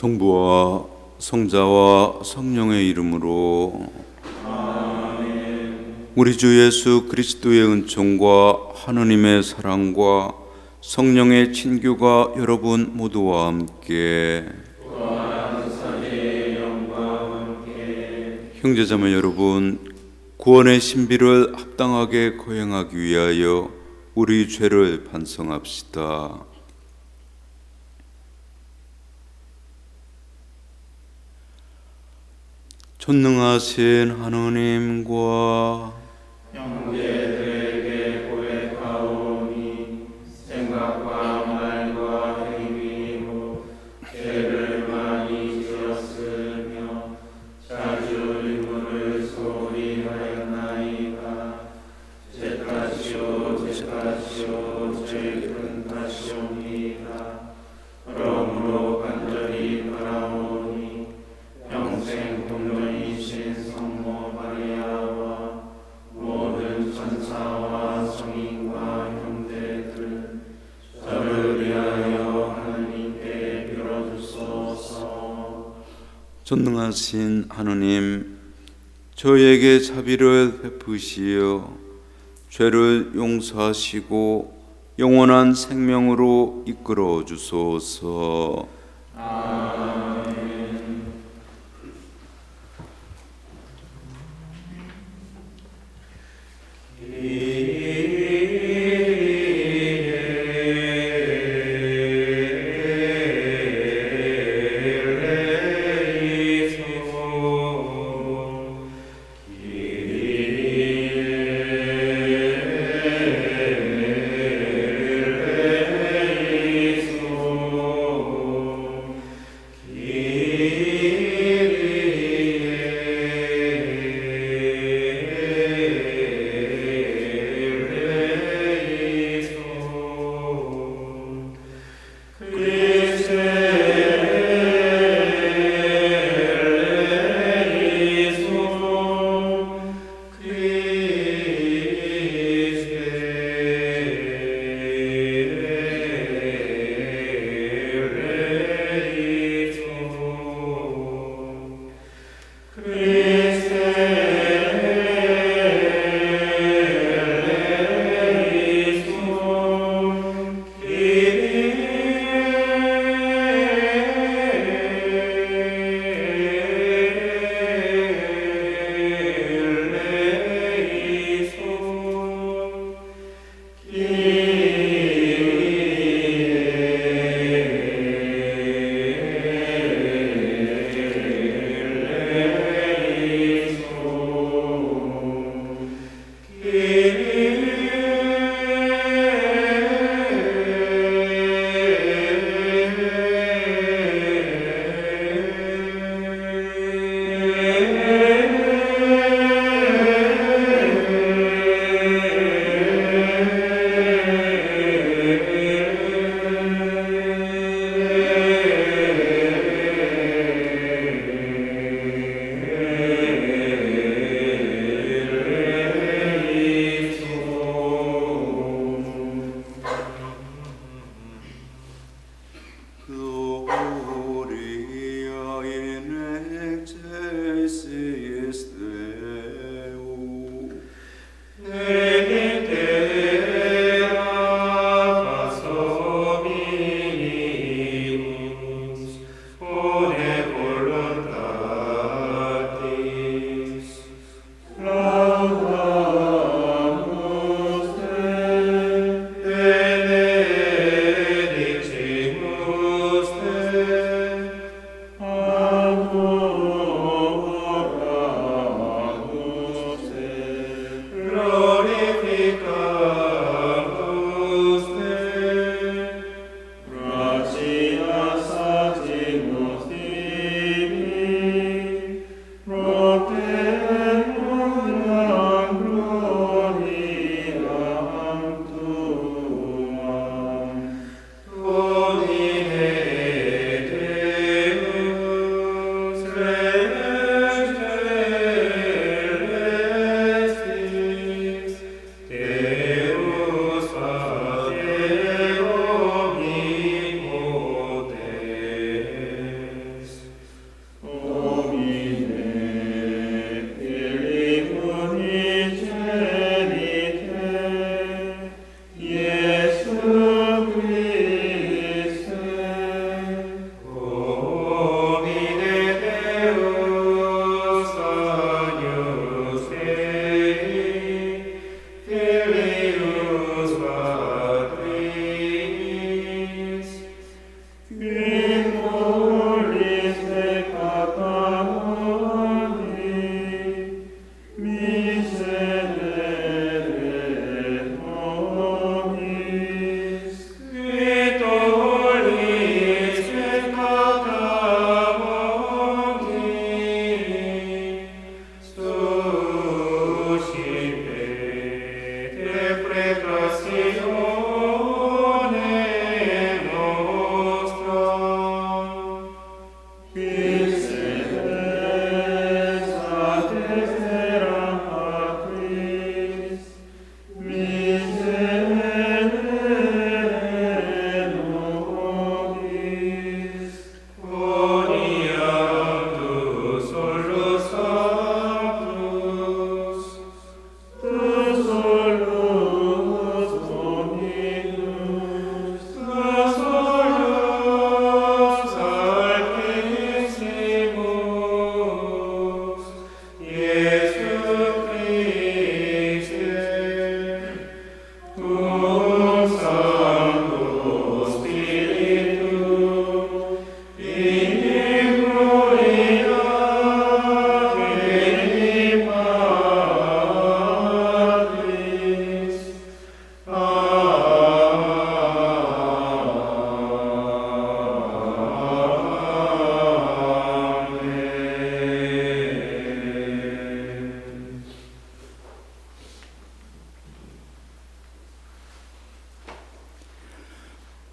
성부와 성자와 성령의 이름으로 아멘. 우리 주 예수 그리스도의 은총과 하느님의 사랑과 성령의 친교가 여러분 모두와 함께 형제자매 여러분, 구원의 신비를 합당하게 거행하기 위하여 우리 죄를 반성합시다. 전능하신 하느님과 형제들에게 고백하오니 생각과 말과 행위로 죄를 많이 지었으며 자주 유물을 소홀히 하였나이다. 제 탓이요 제 탓이요 제 큰 탓이옵니다. 그러므로 간절히 바라오니 평생 동정이신 성모 마리아와 모든 천사와 성인과 형제들 저를 위하여 하느님께 빌어주소서. 전능하신 하느님, 저에게 자비를 베푸시어 죄를 용서하시고 영원한 생명으로 이끌어 주소서.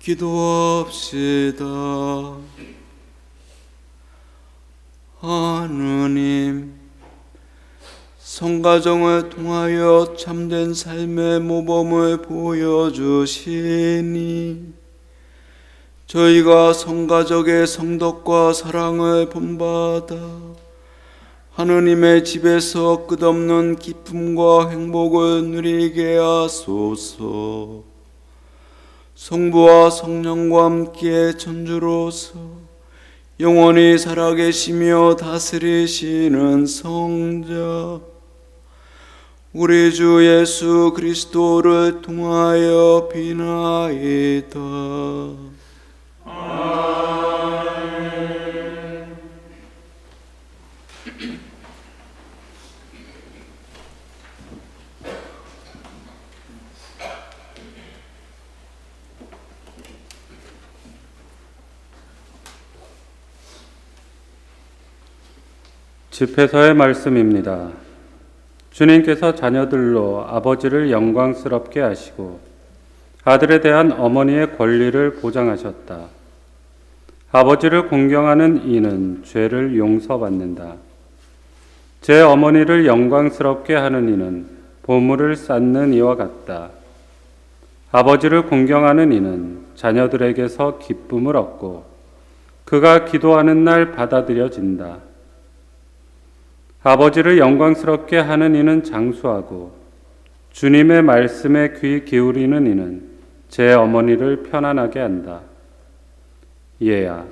기도합시다. 하느님, 성가정을 통하여 참된 삶의 모범을 보여주시니 저희가 성가족의 성덕과 사랑을 본받아 하느님의 집에서 끝없는 기쁨과 행복을 누리게 하소서. 성부와 성령과 함께 천주로서 영원히 살아계시며 다스리시는 성자 우리 주 예수 그리스도를 통하여 비나이다. 아멘. 집회서의 말씀입니다. 주님께서 자녀들로 아버지를 영광스럽게 하시고 아들에 대한 어머니의 권리를 보장하셨다. 아버지를 공경하는 이는 죄를 용서받는다. 제 어머니를 영광스럽게 하는 이는 보물을 쌓는 이와 같다. 아버지를 공경하는 이는 자녀들에게서 기쁨을 얻고 그가 기도하는 날 받아들여진다. 아버지를 영광스럽게 하는 이는 장수하고 주님의 말씀에 귀 기울이는 이는 제 어머니를 편안하게 한다. 얘야,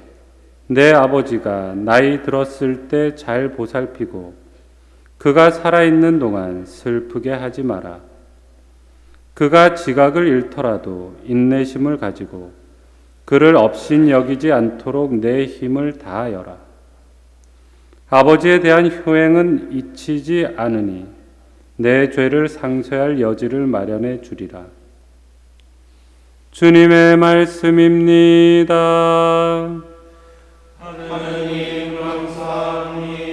내 아버지가 나이 들었을 때 잘 보살피고 그가 살아있는 동안 슬프게 하지 마라. 그가 지각을 잃더라도 인내심을 가지고 그를 업신여기지 않도록 내 힘을 다하여라. 아버지에 대한 효행은 잊히지 않으니 내 죄를 상쇄할 여지를 마련해 주리라. 주님의 말씀입니다. 하느님 감사합니다.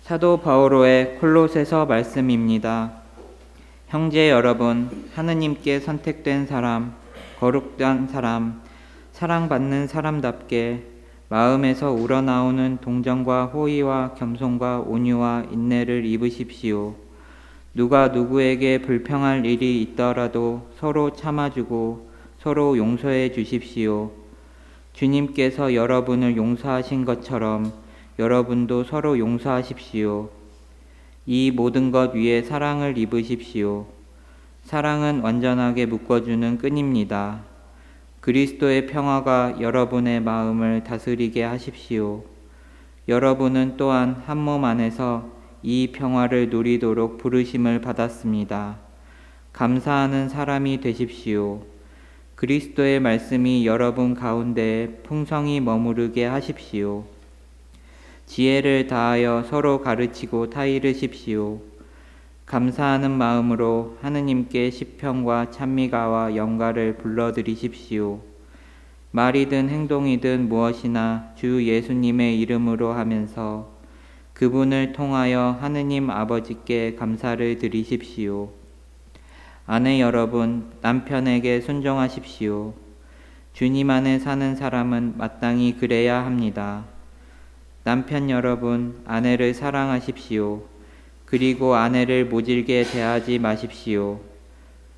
사도 바오로의 콜로새서 말씀입니다. 형제 여러분, 하느님께 선택된 사람, 거룩한 사람, 사랑받는 사람답게 마음에서 우러나오는 동정과 호의와 겸손과 온유와 인내를 입으십시오. 누가 누구에게 불평할 일이 있더라도 서로 참아주고 서로 용서해 주십시오. 주님께서 여러분을 용서하신 것처럼 여러분도 서로 용서하십시오. 이 모든 것 위에 사랑을 입으십시오. 사랑은 완전하게 묶어주는 끈입니다. 그리스도의 평화가 여러분의 마음을 다스리게 하십시오. 여러분은 또한 한 몸 안에서 이 평화를 누리도록 부르심을 받았습니다. 감사하는 사람이 되십시오. 그리스도의 말씀이 여러분 가운데에 풍성히 머무르게 하십시오. 지혜를 다하여 서로 가르치고 타이르십시오. 감사하는 마음으로 하느님께 시편과 찬미가와 영가를 불러드리십시오. 말이든 행동이든 무엇이나 주 예수님의 이름으로 하면서 그분을 통하여 하느님 아버지께 감사를 드리십시오. 아내 여러분, 남편에게 순종하십시오. 주님 안에 사는 사람은 마땅히 그래야 합니다. 남편 여러분, 아내를 사랑하십시오. 그리고 아내를 모질게 대하지 마십시오.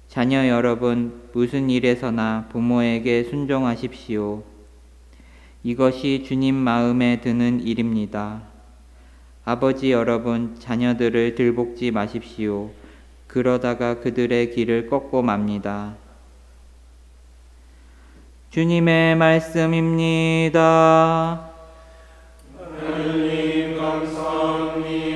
자녀 여러분, 무슨 일에서나 부모에게 순종하십시오. 이것이 주님 마음에 드는 일입니다. 아버지 여러분, 자녀들을 들볶지 마십시오. 그러다가 그들의 길을 꺾고 맙니다. 주님의 말씀입니다. 하나님 감사합니다.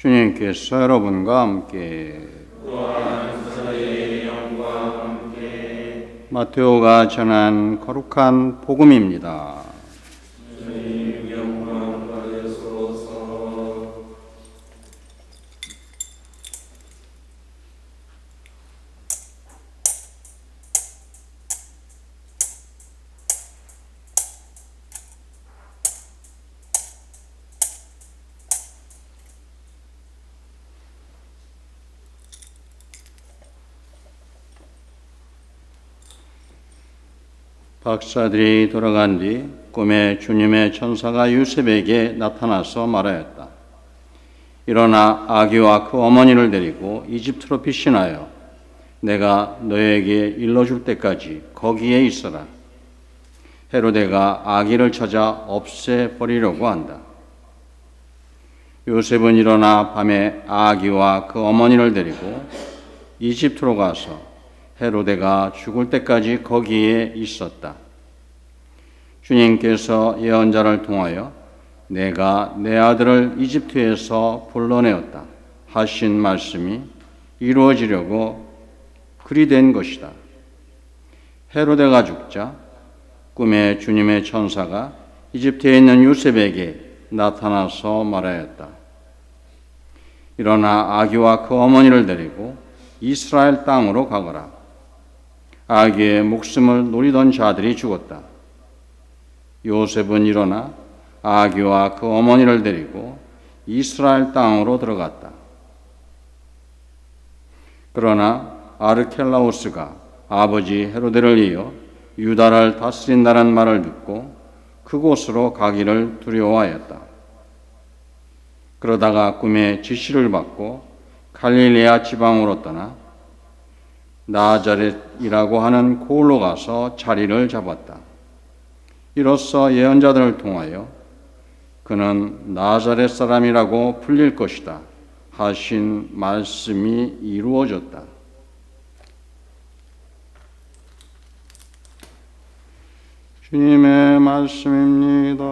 주님께서 여러분과 함께 마테오가 전한 거룩한 복음입니다. 주님 영광 받으소서. 박사들이 돌아간 뒤 꿈에 주님의 천사가 요셉에게 나타나서 말하였다. 일어나 아기와 그 어머니를 데리고 이집트로 피신하여 내가 너에게 일러줄 때까지 거기에 있어라. 헤로데가 아기를 찾아 없애버리려고 한다. 요셉은 일어나 밤에 아기와 그 어머니를 데리고 이집트로 가서 헤로데가 죽을 때까지 거기에 있었다. 주님께서 예언자를 통하여 내가 내 아들을 이집트에서 불러내었다 하신 말씀이 이루어지려고 그리 된 것이다. 헤로데가 죽자 꿈에 주님의 천사가 이집트에 있는 요셉에게 나타나서 말하였다. 일어나 아기와 그 어머니를 데리고 이스라엘 땅으로 가거라. 아기의 목숨을 노리던 자들이 죽었다. 요셉은 일어나 아기와 그 어머니를 데리고 이스라엘 땅으로 들어갔다. 그러나 아르켈라오스가 아버지 헤로데를 이어 유다를 다스린다는 말을 듣고 그곳으로 가기를 두려워하였다. 그러다가 꿈에 지시를 받고 갈릴레아 지방으로 떠나 나자렛이라고 하는 고을로 가서 자리를 잡았다. 이로써 예언자들을 통하여 그는 나자렛 사람이라고 불릴 것이다 하신 말씀이 이루어졌다. 주님의 말씀입니다.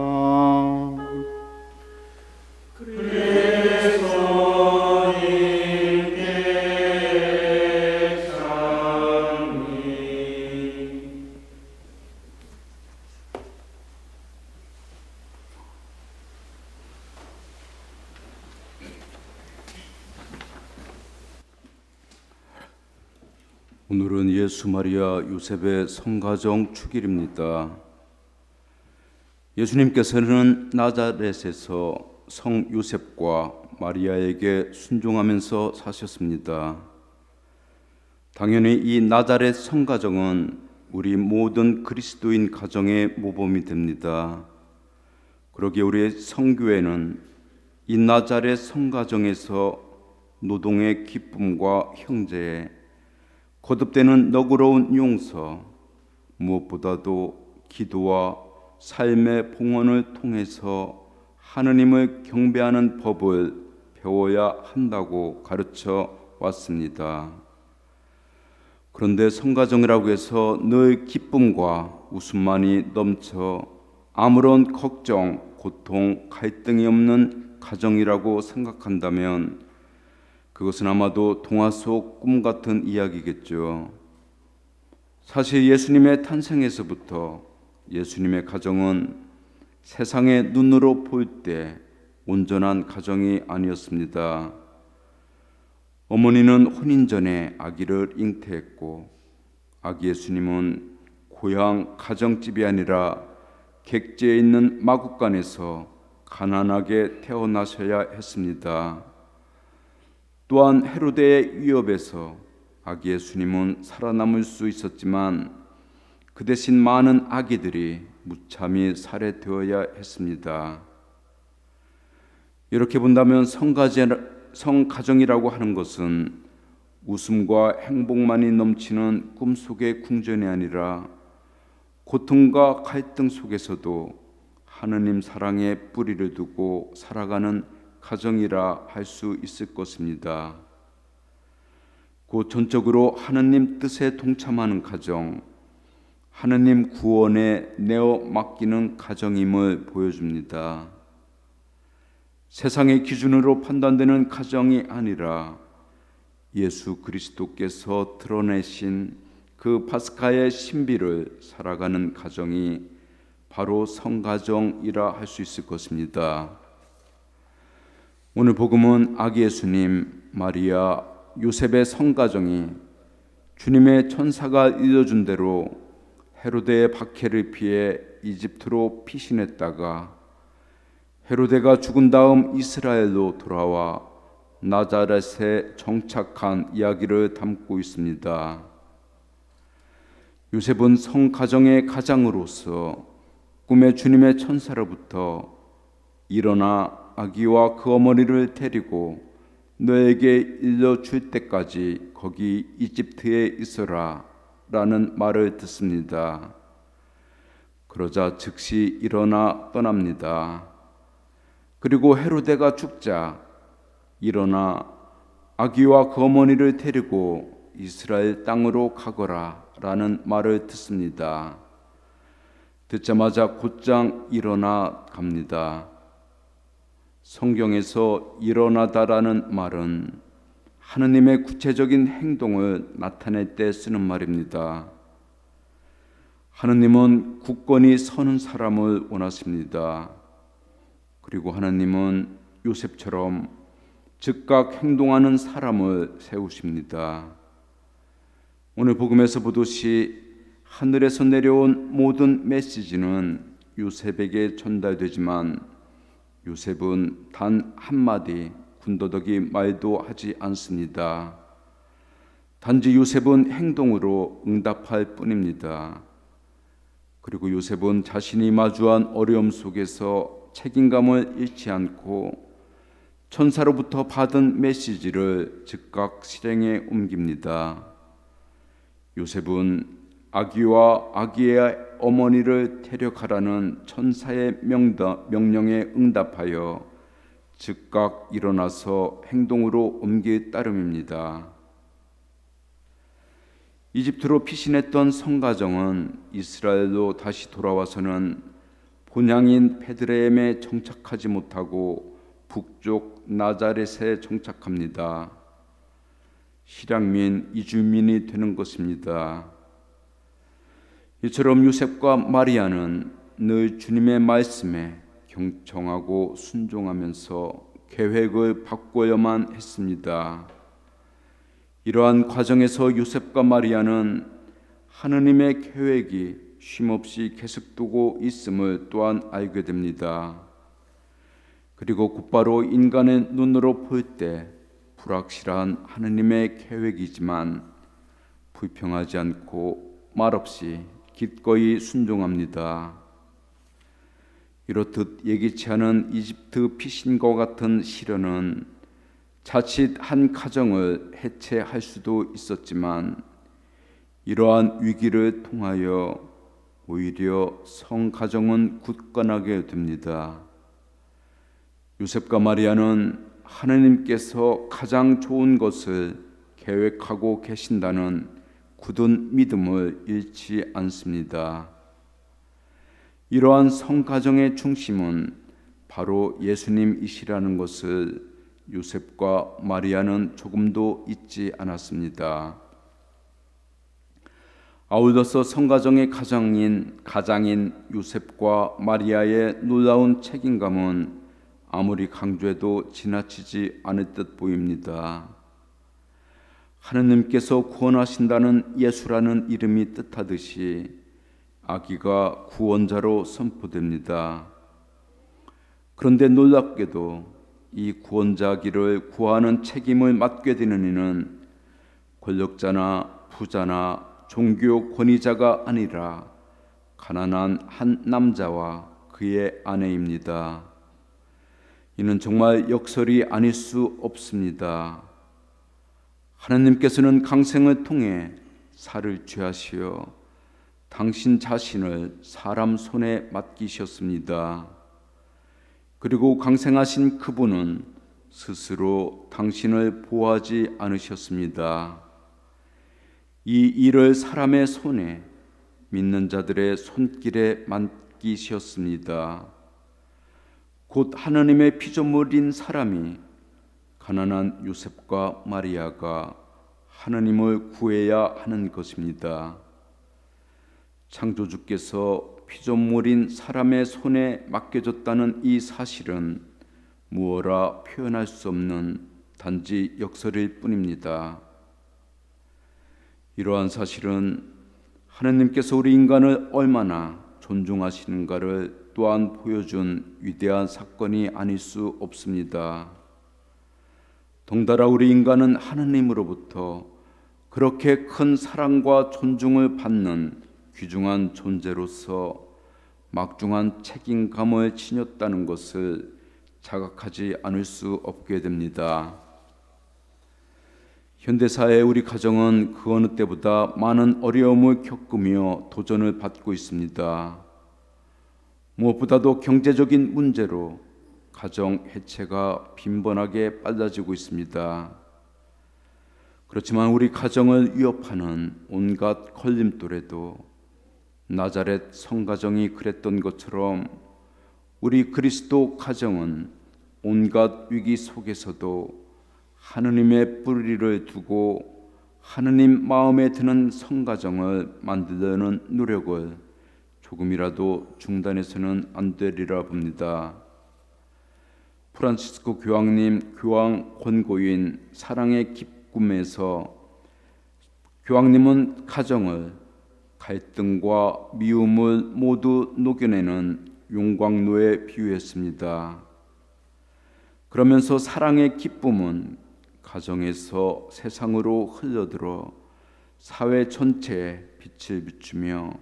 오늘은 예수 마리아 요셉의 성가정 축일입니다. 예수님께서는 나자렛에서 성 요셉과 마리아에게 순종하면서 사셨습니다. 당연히 이 나자렛 성가정은 우리 모든 그리스도인 가정의 모범이 됩니다. 그러기에 우리의 성교회는 이 나자렛 성가정에서 노동의 기쁨과 형제에 거듭되는 너그러운 용서, 무엇보다도 기도와 삶의 봉헌을 통해서 하느님을 경배하는 법을 배워야 한다고 가르쳐 왔습니다. 그런데 성가정이라고 해서 늘 기쁨과 웃음만이 넘쳐 아무런 걱정, 고통, 갈등이 없는 가정이라고 생각한다면 그것은 아마도 동화 속 꿈 같은 이야기겠죠. 사실 예수님의 탄생에서부터 예수님의 가정은 세상의 눈으로 볼 때 온전한 가정이 아니었습니다. 어머니는 혼인 전에 아기를 잉태했고 아기 예수님은 고향 가정집이 아니라 객지에 있는 마국간에서 가난하게 태어나셔야 했습니다. 또한 헤로데의 위협에서 아기 예수님은 살아남을 수 있었지만 그 대신 많은 아기들이 무참히 살해되어야 했습니다. 이렇게 본다면 성가정이라고 하는 것은 웃음과 행복만이 넘치는 꿈속의 궁전이 아니라 고통과 갈등 속에서도 하느님 사랑에 뿌리를 두고 살아가는 가정이라 할 수 있을 것입니다. 곧 전적으로 하느님 뜻에 동참하는 가정, 하느님 구원에 내어 맡기는 가정임을 보여줍니다. 세상의 기준으로 판단되는 가정이 아니라 예수 그리스도께서 드러내신 그 파스카의 신비를 살아가는 가정이 바로 성가정이라 할 수 있을 것입니다. 오늘 복음은 아기 예수님, 마리아, 요셉의 성가정이 주님의 천사가 일러준 대로 헤로데의 박해를 피해 이집트로 피신했다가 헤로데가 죽은 다음 이스라엘로 돌아와 나자렛에 정착한 이야기를 담고 있습니다. 요셉은 성가정의 가장으로서 꿈의 주님의 천사로부터 일어나 아기와 그 어머니를 데리고 너에게 일러줄 때까지 거기 이집트에 있어라 라는 말을 듣습니다. 그러자 즉시 일어나 떠납니다. 그리고 헤로데가 죽자 일어나 아기와 그 어머니를 데리고 이스라엘 땅으로 가거라 라는 말을 듣습니다. 듣자마자 곧장 일어나 갑니다. 성경에서 일어나다라는 말은 하느님의 구체적인 행동을 나타낼 때 쓰는 말입니다. 하느님은 굳건히 서는 사람을 원하십니다. 그리고 하느님은 요셉처럼 즉각 행동하는 사람을 세우십니다. 오늘 복음에서 보듯이 하늘에서 내려온 모든 메시지는 요셉에게 전달되지만 요셉은 단 한마디 군더더기 말도 하지 않습니다. 단지 요셉은 행동으로 응답할 뿐입니다. 그리고 요셉은 자신이 마주한 어려움 속에서 책임감을 잃지 않고 천사로부터 받은 메시지를 즉각 실행에 옮깁니다. 요셉은 아기와 아기의 어머니를 데려가라는 천사의 명령에 응답하여 즉각 일어나서 행동으로 옮길 따름입니다. 이집트로 피신했던 성가정은 이스라엘로 다시 돌아와서는 본향인 베들레헴에 정착하지 못하고 북쪽 나자렛에 정착합니다. 실향민 이주민이 되는 것입니다. 이처럼 요셉과 마리아는 늘 주님의 말씀에 경청하고 순종하면서 계획을 바꿔야만 했습니다. 이러한 과정에서 요셉과 마리아는 하느님의 계획이 쉼없이 계속되고 있음을 또한 알게 됩니다. 그리고 곧바로 인간의 눈으로 볼 때 불확실한 하느님의 계획이지만 불평하지 않고 말없이 기꺼이 순종합니다. 이렇듯 예기치 않은 이집트 피신과 같은 시련은 자칫 한 가정을 해체할 수도 있었지만 이러한 위기를 통하여 오히려 성가정은 굳건하게 됩니다. 요셉과 마리아는 하느님께서 가장 좋은 것을 계획하고 계신다는 굳은 믿음을 잃지 않습니다. 이러한 성가정의 중심은 바로 예수님이시라는 것을 요셉과 마리아는 조금도 잊지 않았습니다. 아울러서 성가정의 가장인 요셉과 마리아의 놀라운 책임감은 아무리 강조해도 지나치지 않을 듯 보입니다. 하느님께서 구원하신다는 예수라는 이름이 뜻하듯이 아기가 구원자로 선포됩니다. 그런데 놀랍게도 이 구원자 아기를 구하는 책임을 맡게 되는 이는 권력자나 부자나 종교 권위자가 아니라 가난한 한 남자와 그의 아내입니다. 이는 정말 역설이 아닐 수 없습니다. 하나님께서는 강생을 통해 살을 취하시어 당신 자신을 사람 손에 맡기셨습니다. 그리고 강생하신 그분은 스스로 당신을 보호하지 않으셨습니다. 이 일을 사람의 손에 믿는 자들의 손길에 맡기셨습니다. 곧 하나님의 피조물인 사람이 가난한 요셉과 마리아가 하나님을 구해야 하는 것입니다. 창조주께서 피조물인 사람의 손에 맡겨졌다는 이 사실은 무어라 표현할 수 없는 단지 역설일 뿐입니다. 이러한 사실은 하나님께서 우리 인간을 얼마나 존중하시는가를 또한 보여준 위대한 사건이 아닐 수 없습니다. 덩달아 우리 인간은 하나님으로부터 그렇게 큰 사랑과 존중을 받는 귀중한 존재로서 막중한 책임감을 지녔다는 것을 자각하지 않을 수 없게 됩니다. 현대사의 우리 가정은 그 어느 때보다 많은 어려움을 겪으며 도전을 받고 있습니다. 무엇보다도 경제적인 문제로 가정 해체가 빈번하게 빨라지고 있습니다. 그렇지만 우리 가정을 위협하는 온갖 걸림돌에도 나자렛 성가정이 그랬던 것처럼 우리 그리스도 가정은 온갖 위기 속에서도 하느님의 뿌리를 두고 하느님 마음에 드는 성가정을 만들려는 노력을 조금이라도 중단해서는 안 되리라 봅니다. 프란치스코 교황님 교황 권고인 사랑의 기쁨에서 교황님은 가정을 갈등과 미움을 모두 녹여내는 용광로에 비유했습니다. 그러면서 사랑의 기쁨은 가정에서 세상으로 흘러들어 사회 전체에 빛을 비추며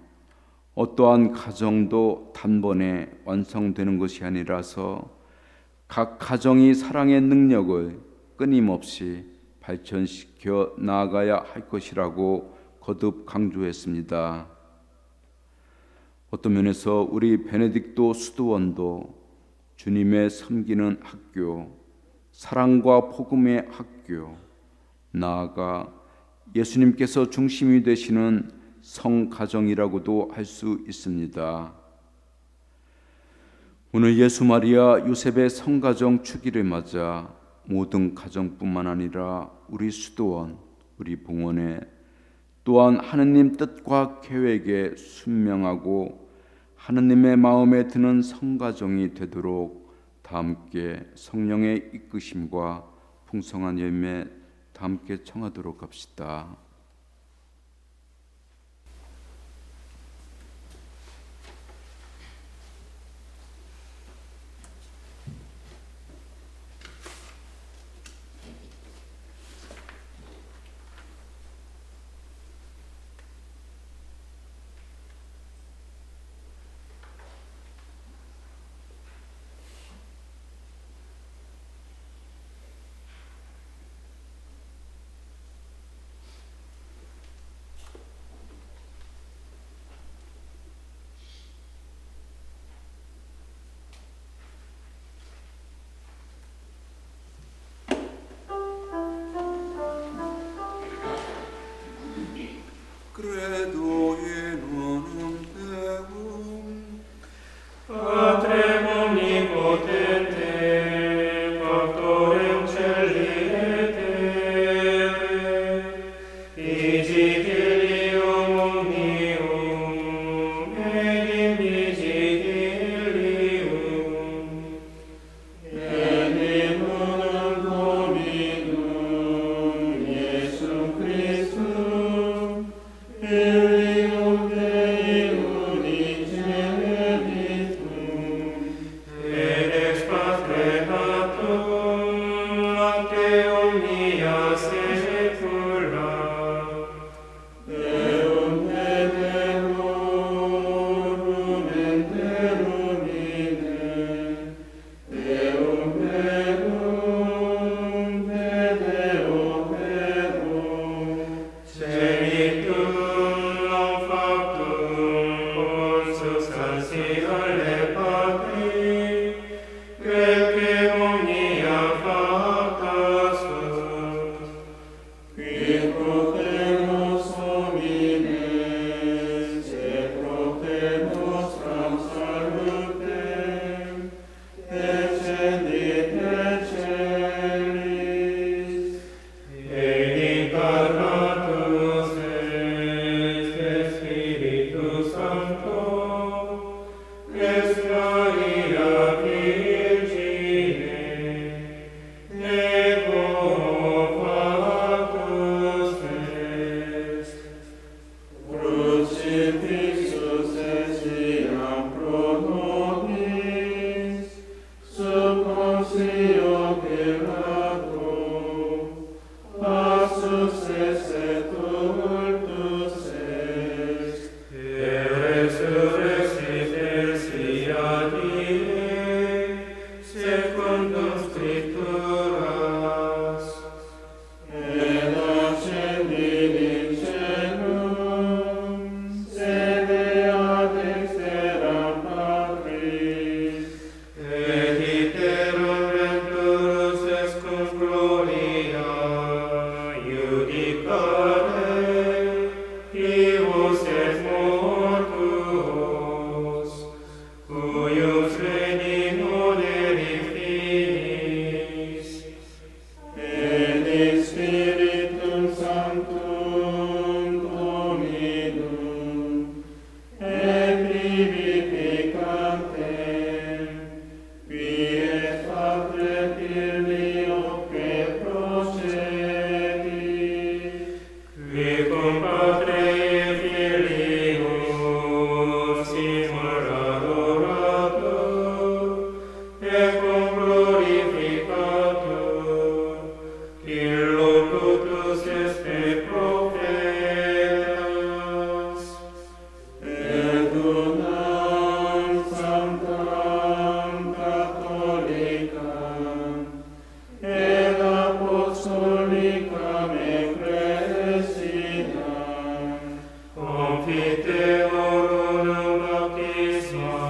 어떠한 가정도 단번에 완성되는 것이 아니라서 각 가정이 사랑의 능력을 끊임없이 발전시켜 나아가야 할 것이라고 거듭 강조했습니다. 어떤 면에서 우리 베네딕토 수도원도 주님의 섬기는 학교, 사랑과 복음의 학교, 나아가 예수님께서 중심이 되시는 성가정이라고도 할 수 있습니다. 오늘 예수 마리아 요셉의 성가정 주기를 맞아 모든 가정뿐만 아니라 우리 수도원, 우리 봉헌에 또한 하느님 뜻과 계획에 순명하고 하느님의 마음에 드는 성가정이 되도록 다 함께 성령의 이끄심과 풍성한 열매 다 함께 청하도록 합시다. 그래도의 너는 배움 Patrem omnipotente, Factorem Celi et terrae, Digitilium omnium, et indigitilium, et in unum Dominum, Iesum Christum, Filium Dei unigenitum, et ex Patriatum, ante omnia saecula, Deum et eorum enterum ide, Deum eorum et Deo eorum, Ceritum non factum consubstantiale Patri, quelcem omnia facta sunt, quid protemus homines, et protemus tram salutem, descendit et celis, et incarnatus est Spiritus Sancto, est Maria Virgine, ego factus est, crucifixus etiam pro nobis, sub consio Pilato, passus est et cultus est, huius regnum nuderi finis, et in Spiritum Sanctum Dominum, et vivificantem, qui et Patre Filioque procedit, qui cum Patre et Filius simul adorator, et cum glorificator, illo plutus espe profetas, et unam sanctam catholicam, et apostolicam ecclesiam, confiteorum baptisma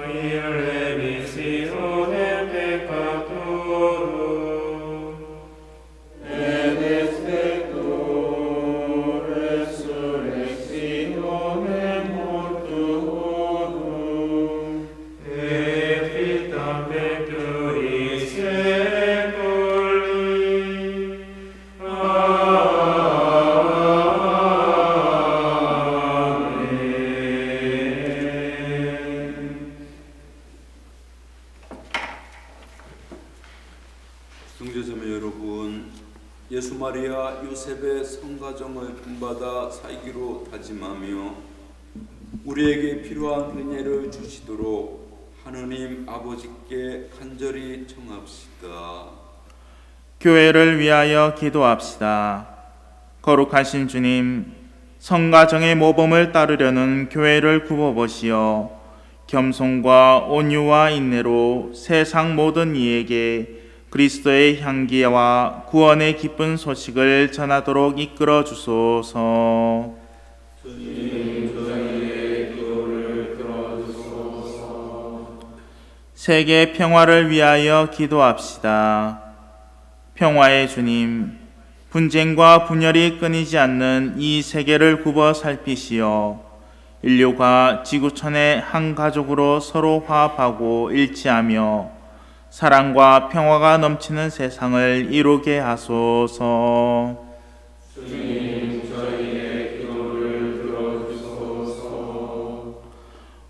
in remissionem peccatorum, et expecto resurrectionem mortuorum, et vitam venturis seculi. 아멘. 형제자매 여러분, 예수 마리아 요셉의 성가정을 본받아 살기로 다짐하며 우리에게 필요한 은혜를 주시도록 하느님 아버지께 간절히 청합시다. 교회를 위하여 기도합시다. 거룩하신 주님, 성가정의 모범을 따르려는 교회를 굽어보시어 겸손과 온유와 인내로 세상 모든 이에게 그리스도의 향기와 구원의 기쁜 소식을 전하도록 이끌어 주소서. 세계 평화를 위하여 기도합시다. 평화의 주님, 분쟁과 분열이 끊이지 않는 이 세계를 굽어 살피시어 인류가 지구촌의 한 가족으로 서로 화합하고 일치하며 사랑과 평화가 넘치는 세상을 이루게 하소서. 주님, 저희의 기도를 들어주소서.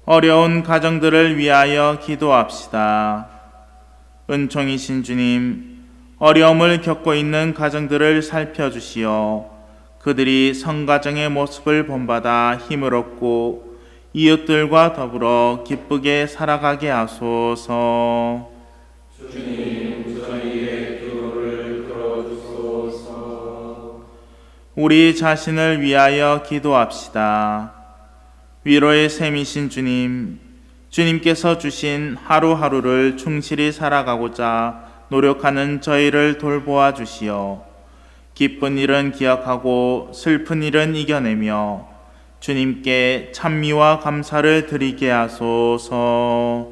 어려운 가정들을 위하여 기도합시다. 은총이신 주님, 어려움을 겪고 있는 가정들을 살펴주시어 그들이 성가정의 모습을 본받아 힘을 얻고 이웃들과 더불어 기쁘게 살아가게 하소서. 주님, 저희의 기도를 들어주소서. 우리 자신을 위하여 기도합시다. 위로의 샘이신 주님, 주님께서 주신 하루하루를 충실히 살아가고자 노력하는 저희를 돌보아 주시어 기쁜 일은 기억하고 슬픈 일은 이겨내며 주님께 찬미와 감사를 드리게 하소서.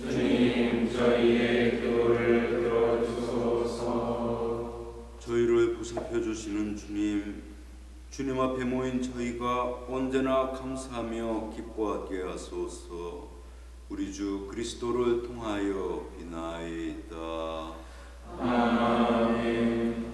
주님, 저희의 기도를 들어주소서. 저희를 보살펴 주시는 주님, 주님 앞에 모인 저희가 언제나 감사하며 기뻐하게 하소서. 우리 주 그리스도를 통하여 비나이다. 아멘.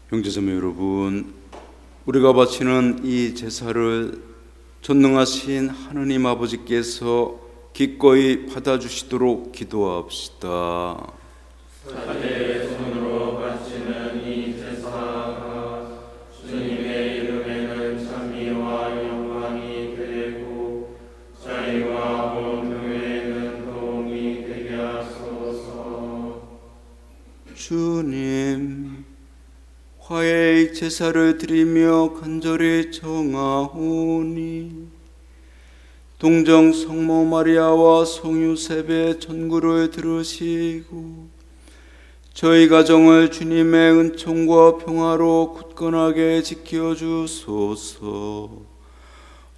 형제자매 여러분, 우리가 바치는 이 제사를 전능하신 하느님 아버지께서 기꺼이 받아주시도록 기도합시다. 사제의 손으로 바치는 이 제사가 주님의 이름에는 찬미와 영광이 되고 저희와 온 교회에는 도움이 되게 하소서. 주님, 화해의 제사를 드리며 간절히 청하오니 동정 성모 마리아와 성유셉의 전구를 들으시고 저희 가정을 주님의 은총과 평화로 굳건하게 지켜주소서.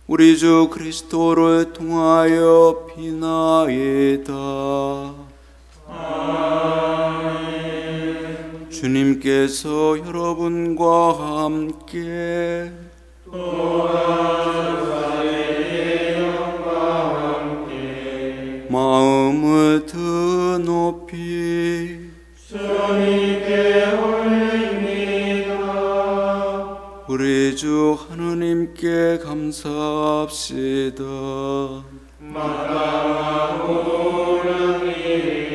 우리 주 그리스도를 통하여 비나이다. 아멘. 주님께서 여러분과 함께 마음을 드높이 주님께 올립니다. 우리 주 하느님께 감사합시다. 마땅하고 옳음입니다.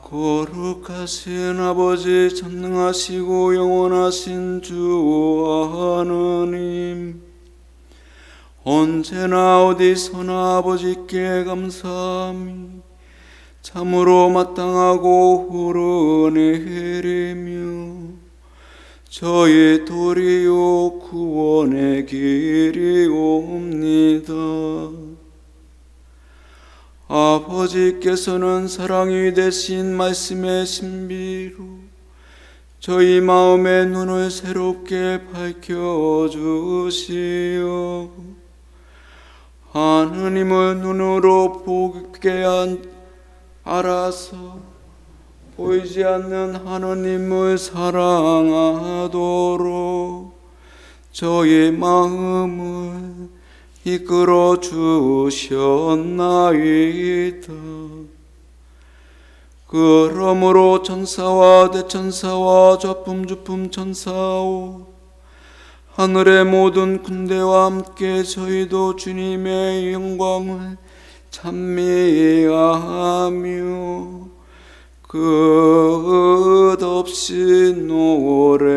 거룩하신 아버지, 전능하시고 영원하신 주 하느님, 언제나 어디서나 아버지께 감사함이 참으로 마땅하고 옳은 일이며 저희 도리요 구원의 길이옵니다. 아버지께서는 사랑이 되신 말씀의 신비로 저희 마음의 눈을 새롭게 밝혀주시어 하느님을 눈으로 보게 알아서 보이지 않는 하느님을 사랑하도록 저희 마음을 이끌어 주셨나이다. 그러므로 천사와 대천사와 좌품주품 천사와 하늘의 모든 군대와 함께 저희도 주님의 영광을 찬미하며 끝없이 노래하나이다.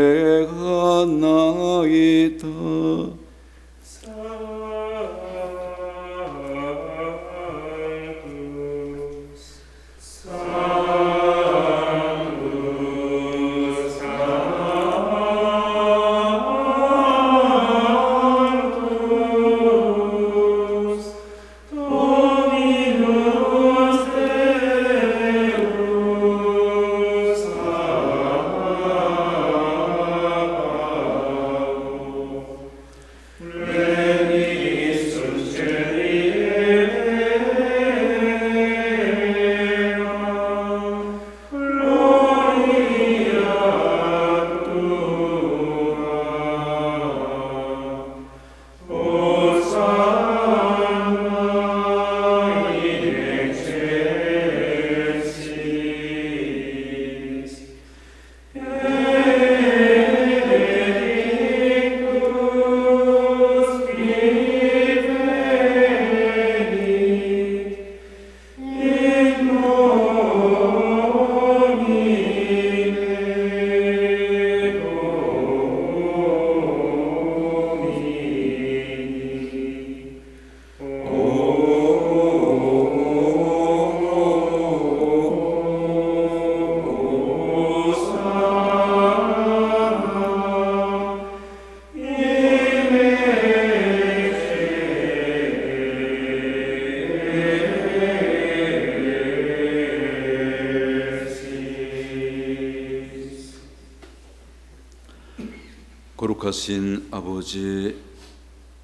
거룩하신 아버지,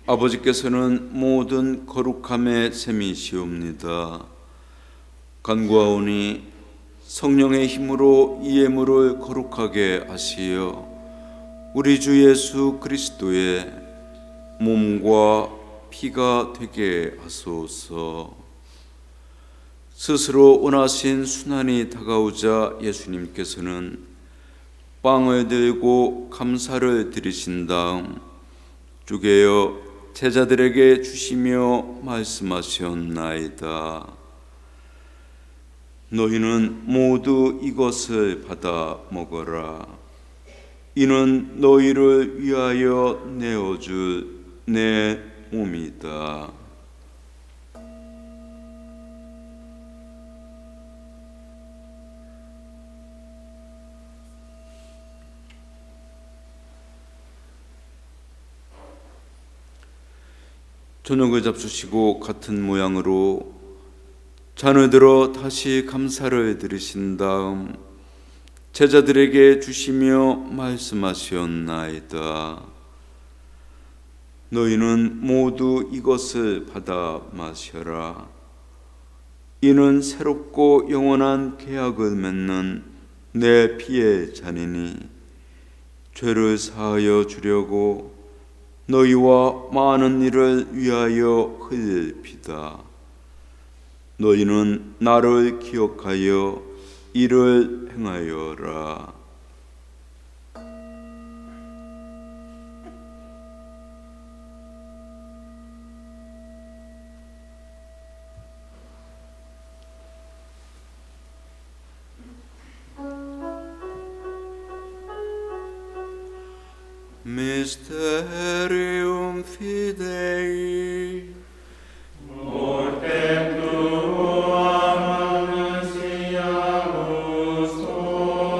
아버지께서는 모든 거룩함의 셈이시옵니다. 간구하오니 성령의 힘으로 이 예물을 거룩하게 하시어 우리 주 예수 그리스도의 몸과 피가 되게 하소서. 스스로 원하신 순환이 다가오자 예수님께서는 빵을 들고 감사를 드리신 다음 쪼개어 제자들에게 주시며 말씀하셨나이다. 너희는 모두 이것을 받아 먹어라. 이는 너희를 위하여 내어줄 내 몸이다. 저녁을 잡수시고 같은 모양으로 잔을 들어 다시 감사를 드리신 다음 제자들에게 주시며 말씀하셨나이다. 너희는 모두 이것을 받아 마셔라. 이는 새롭고 영원한 계약을 맺는 내 피의 잔이니 죄를 사하여 주려고 너희와 많은 이를 위하여 흘릴 피다. 너희는 나를 기억하여 이를 행하여라. Mysterium Fidei. Mortem tuam annunciamus domine,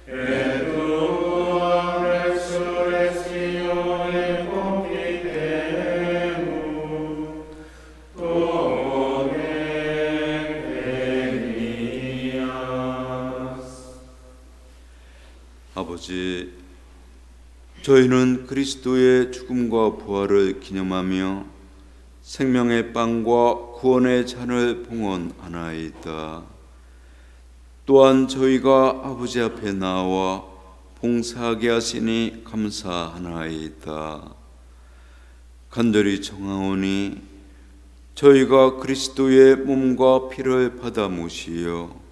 et tuam resurrectione confitemus, tonem venias. 아버지, 저희는 그리스도의 죽음과 부활을 기념하며 생명의 빵과 구원의 잔을 봉헌하나이다. 또한 저희가 아버지 앞에 나와 봉사하게 하시니 감사하나이다. 간절히 청하오니 저희가 그리스도의 몸과 피를 받아 모시어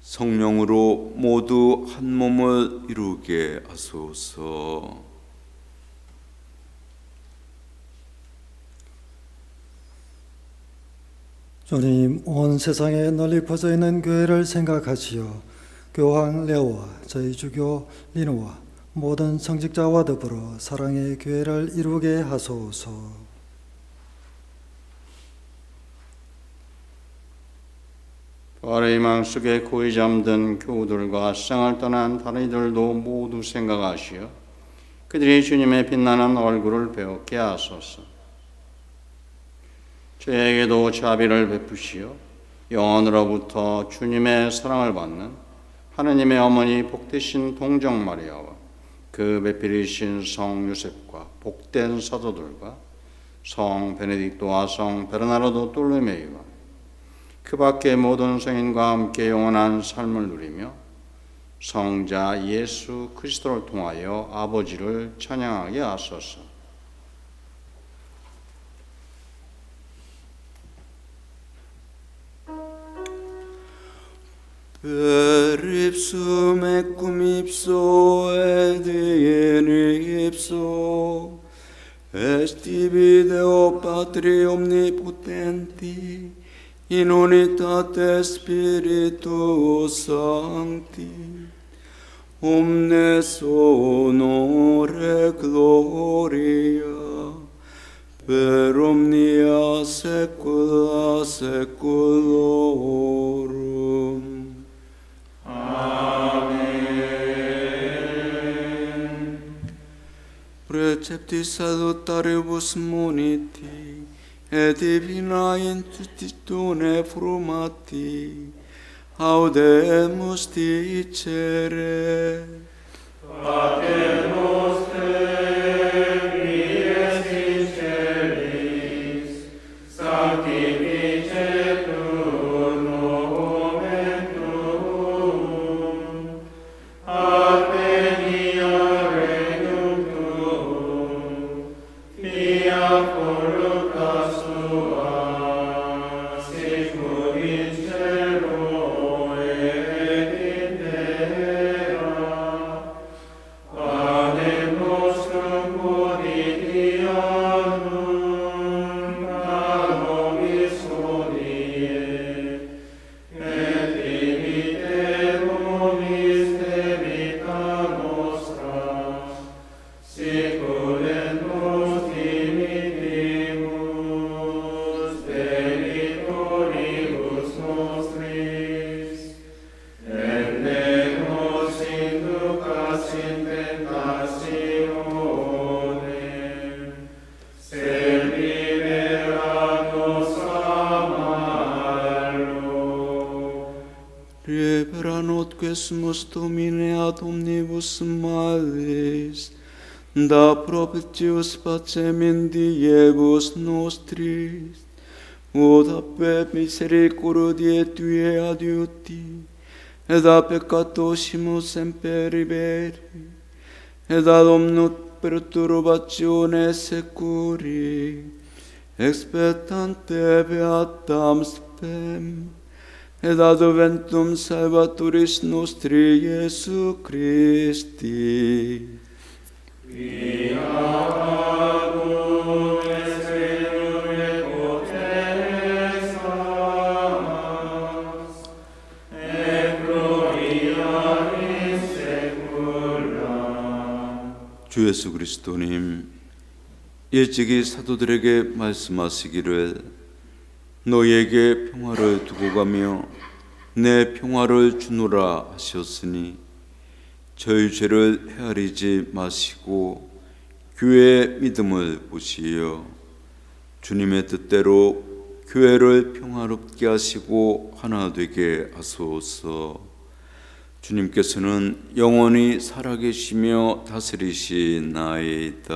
성령으로 모두 한 몸을 이루게 하소서. 주님, 온 세상에 널리 퍼져 있는 교회를 생각하시어 교황 레오와 저희 주교 리노와 모든 성직자와 더불어 사랑의 교회를 이루게 하소서. 부활의 희망 속에 고이 잠든 교우들과 세상을 떠난 다른 이들도 모두 생각하시어 그들이 주님의 빛나는 얼굴을 배우게 하소서. 저에게도 자비를 베푸시어 영원으로부터 주님의 사랑을 받는 하느님의 어머니 복되신 동정 마리아와 그 배필이신 성 요셉과 복된 사도들과 성 베네딕토와 성 베르나르도 돌로메이와 그 밖의 모든 성인과 함께 영원한 삶을 누리며 성자 예수 그리스도를 통하여 아버지를 찬양하게 하소서. Per ipsum et cum ipso et in ipso est ibi Deo Patri omnipotenti in unitate Spiritus Sancti omnes honore gloria per omnia saecula saeculorum. Preceptis salutaribus muniti, et divina institutione frumati, audemus dicere. Pater noster, qui es in celis, sanctificetur nomen tuum, advenia regnum tuum, fiat voluntas tua, sicut in cielo et Reveranot quesumus Domine ad omnibus males, da propitius pacem in diebus nostris, ut appe misericordiae Tue adiuti, et a peccatosimus semper liberi, et ad omnut perturbatione securi, expectante beatam spem, et adventum salvatoris nostri Iesu Christi. 주 예수 그리스도님, 일찍이 사도들에게 말씀하시기를 너희에게 평화를 두고 가며 내 평화를 주노라 하셨으니 저희 죄를 헤아리지 마시고 교회의 믿음을 보시어 주님의 뜻대로 교회를 평화롭게 하시고 하나 되게 하소서. 주님께서는 영원히 살아계시며 다스리시나이다.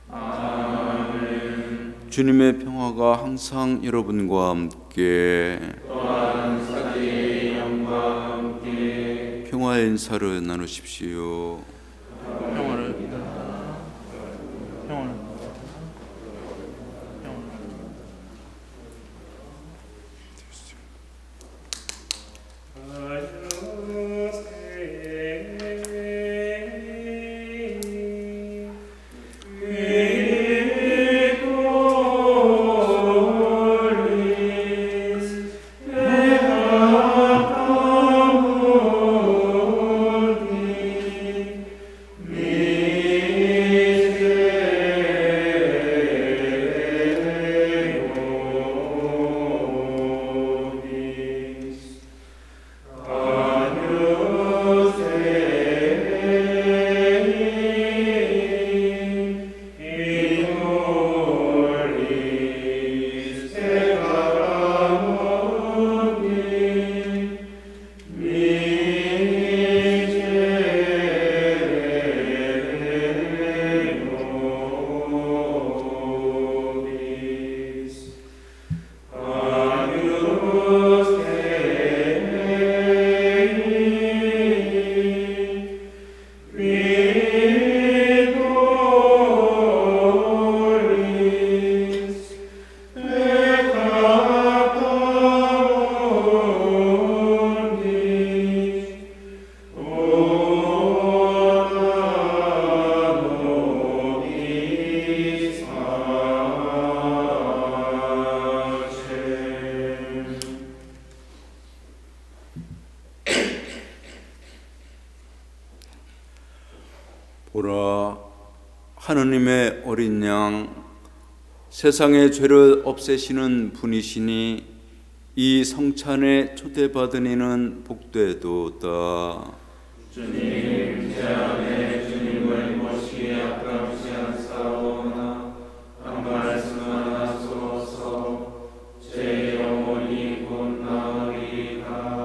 아멘. 주님의 평화가 항상 여러분과 함께, 또한 사제의 영과 함께 평화의 인사를 나누십시오. 평화를 보라, 하느님의 어린 양, 세상의 죄를 없애시는 분이시니 이 성찬에 초대받은 이는 복되도다. 주님, 제 안에 주님을 모시기에 아깝지 않사오나 한 말씀만 하소서. 제 영혼이 곧 나으리이다.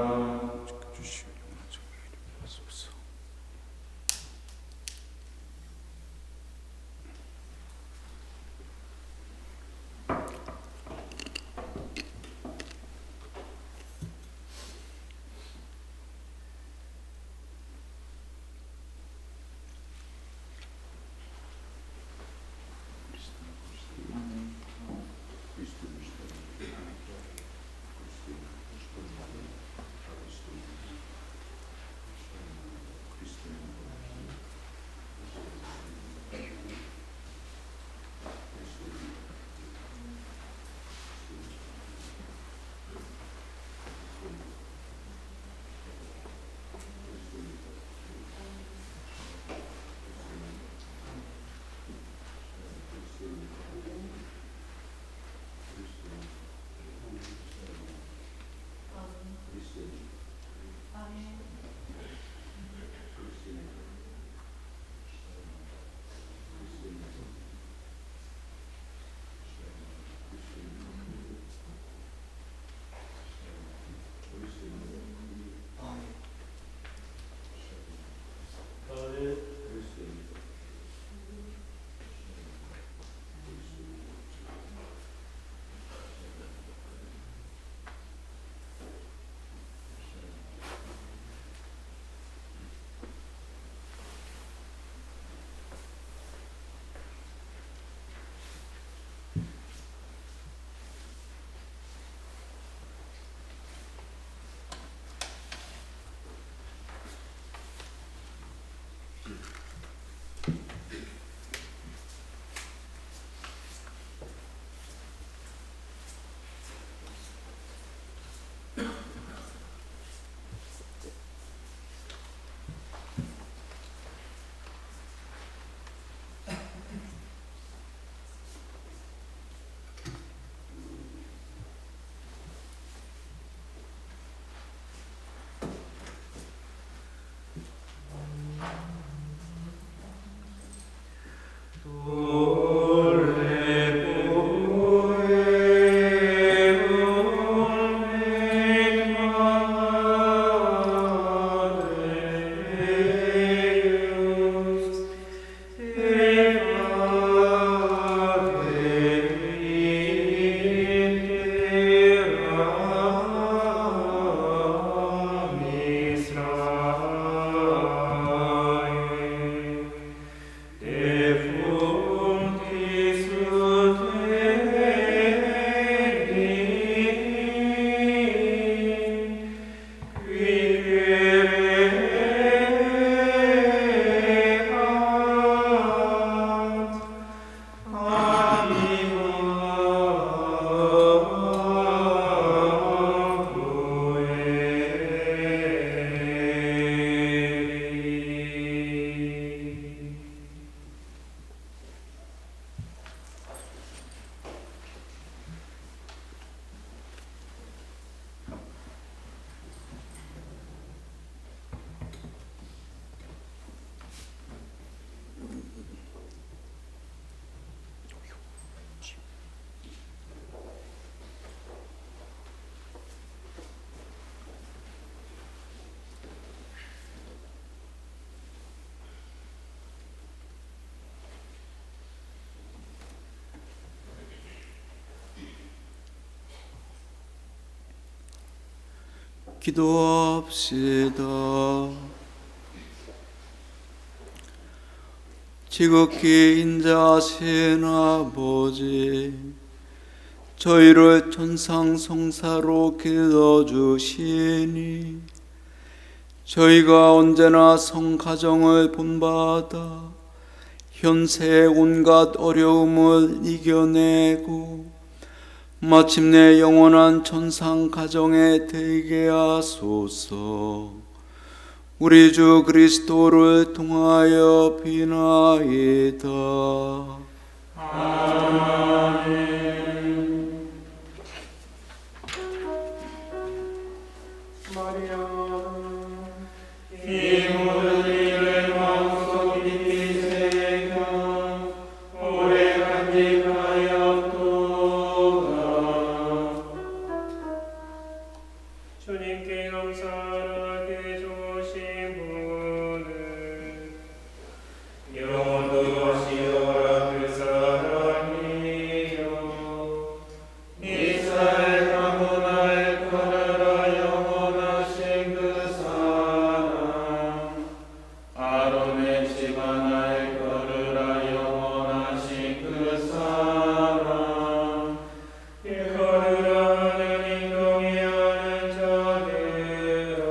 기도합시다. 지극히 인자하신 아버지, 저희를 천상성사로 길러주시니 저희가 언제나 성가정을 본받아 현세의 온갖 어려움을 이겨내고 마침내 영원한 천상가정에 들게 하소서. 우리 주 그리스도를 통하여 비나이다. 이 모든 일을 마음속 깊이 새겨 오래 간직하였도다. 주님께 감사하게 좋으신 분은 영원도 하시더라 그 사랑이요 이스라엘 가문을 거느라 영원하신 그 사랑 아론의 집안을 거느라 영원하신 그 사랑 거느라 하느님 동의하는 자들아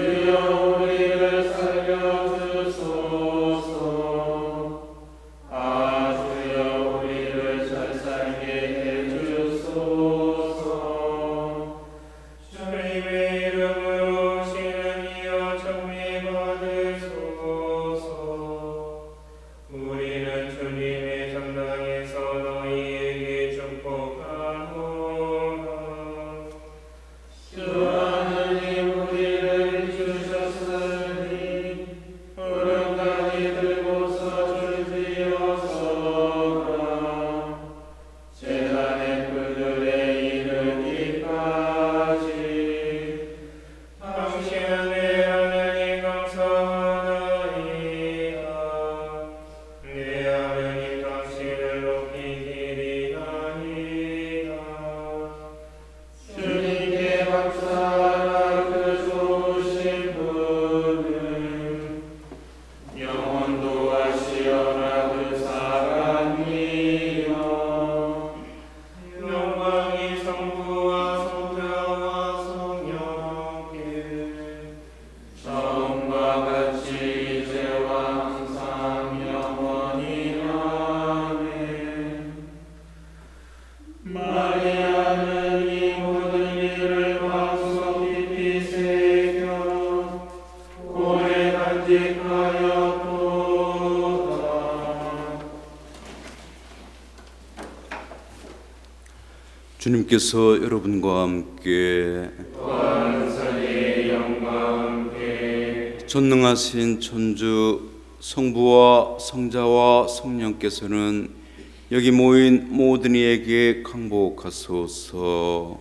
주여 우리를 살려주소서. 아 주여 우리를 잘 살게 해주소서. 주님의 이름으로 신은이여 정리 받으소서. 우리는 주님의 전당에서 너희에게 축복하노라. 주 하느님 우리를 주셨으니 구름다리 들고서 줄지어서라. 재단의 뿔들에 이르기까지 당신의 하느님 감사하나이다. 내 하느님 당신을 높이리나이다. 주님께 박수하라. 그 좋으신 분은 영원도 하시어라. 그 사랑이여 영광이 성부와 성자와 성령께 처음과 같이 이제와 항상 영원히 아멘. 마리아는 이 모든 일을 마음속 깊이 새겨 오래 간직하였도다. 주님께서 여러분과 함께 원선의 영광 함께 전능하신 천주 성부와 성자와 성령께서는 여기 모인 모든 이에게 강복하소서.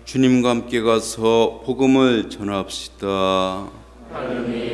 주님과 함께 가서 복음을 전합시다. 하느님